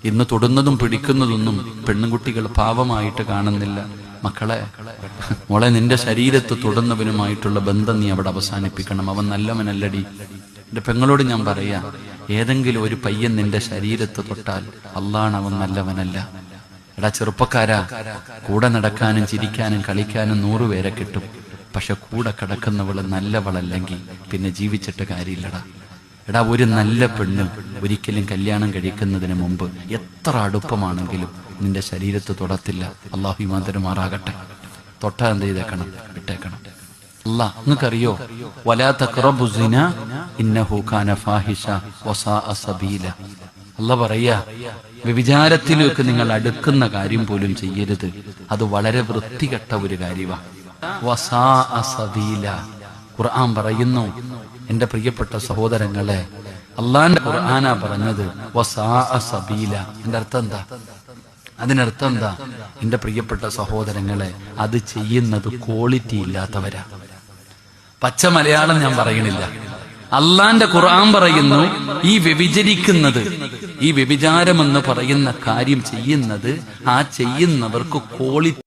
ഇന്ന് തൊടുന്നതും പിടിക്കുന്നതൊന്നും പെണ്ണുകുട്ടികൾ പാവമായിട്ട് കാണുന്നില്ല. മക്കളെ, മോളെ, നിന്റെ ശരീരത്ത് തൊടുന്നവനുമായിട്ടുള്ള ബന്ധം നീ അവിടെ അവസാനിപ്പിക്കണം. അവൻ നല്ലവനല്ലടി. എന്റെ പെങ്ങളോട് ഞാൻ പറയാ, ഏതെങ്കിലും ഒരു പയ്യൻ നിന്റെ ശരീരത്ത് തൊട്ടാൽ അല്ലാഹ് അവൻ നല്ലവനല്ല. എടാ ചെറുപ്പക്കാരാ, കൂടെ നടക്കാനും ചിരിക്കാനും കളിക്കാനും 100 പേരെ കിട്ടും. പക്ഷെ കൂടെ കിടക്കുന്നവള് നല്ലവളല്ലെങ്കിൽ പിന്നെ ജീവിച്ചിട്ട് കാര്യമില്ലടാ. എടാ, ഒരു നല്ല പെണ്ണ് ഒരിക്കലും കല്യാണം കഴിക്കുന്നതിന് മുമ്പ് എത്ര അടുപ്പമാണെങ്കിലും നിന്റെ ശരീരത്ത് തൊടത്തില്ല. അല്ലാഹു ഈമാൻ തരുമാറാകട്ടെ. തൊട്ടാ എന്ത് ചെയ്തേക്കണം? ഇട്ടേക്കണം. അല്ലാ, നിങ്ങൾക്കറിയോ, വലാ തഖറബു സിന ഇന്നഹു കാന ഫാഹിഷ വസാഅ സബീല. അല്ലാഹ് പറയാ, വ്യഭിചാരത്തിലേക്ക് നിങ്ങൾ അടുക്കുന്ന കാര്യം പോലും ചെയ്യരുത്. അത് വളരെ വൃത്തികെട്ട ഒരു കാര്യമാണ്. വസാഅ സബീല. ഖുർആൻ പറയുന്നു, എന്റെ പ്രിയപ്പെട്ട സഹോദരങ്ങളെ, അള്ളാന്റെ ഖുർആനാ പറഞ്ഞത് വസാഅ സബീല. എന്റെ അർത്ഥം എന്താ? അതിനർത്ഥം എന്താ? എന്റെ പ്രിയപ്പെട്ട സഹോദരങ്ങളെ, അത് ചെയ്യുന്നത് ക്വാളിറ്റി ഇല്ലാത്തവരാ. പച്ച മലയാളം ഞാൻ പറയണില്ല. അള്ളാന്റെ ഖുർആൻ പറയുന്നു, ഈ വ്യഭിചരിക്കുന്നത്, ഈ വ്യഭിചാരമെന്ന് പറയുന്ന കാര്യം ചെയ്യുന്നത്, ആ ചെയ്യുന്നവർക്ക് ക്വാളിറ്റി